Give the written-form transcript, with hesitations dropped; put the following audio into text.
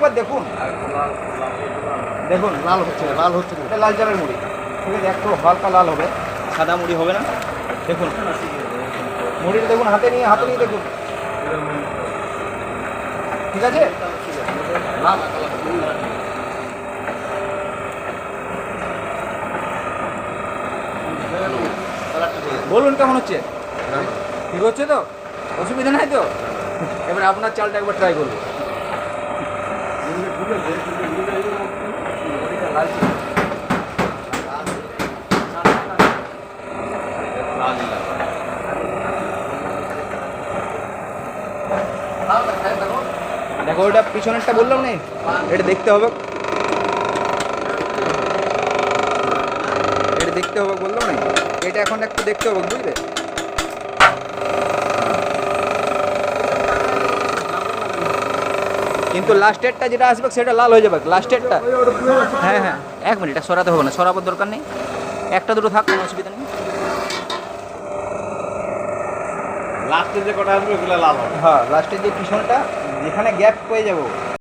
একবার দেখুন, দেখুন লাল হচ্ছে লাল হচ্ছে, এটা লাল চালের মুড়ি, ঠিক আছে, একটু হালকা লাল হবে, সাদা মুড়ি হবে না। দেখুন মুড়িটা দেখুন, হাতে নিয়ে দেখুন, ঠিক আছে, লাল বলুন কেমন হচ্ছে, ঠিক হচ্ছে তো, অসুবিধা নাই তো? এবার আপনার চালটা একবার ট্রাই করবো। দেখো ওটা পিছনেরটা বললাম না, এটা দেখতে হবে, এটা দেখতে হবে বললাম না, এটা এখন একটু দেখতে হবে, বুঝলে? কিন্তু লাস্টেরটা যেটা আসবে সেটা লাল হয়ে যাবে, লাস্টেরটা। হ্যাঁ হ্যাঁ, 1 মিনিট, এটা সরাতে হবে না, সরাবার দরকার নেই, একটা দুটো থাক, কোনো অসুবিধা নেই। লাস্টে যে কটা আসবে ওগুলো লাল হবে। হ্যাঁ, লাস্টের যে পিছনটা যেখানে গ্যাপ পেয়ে যাবো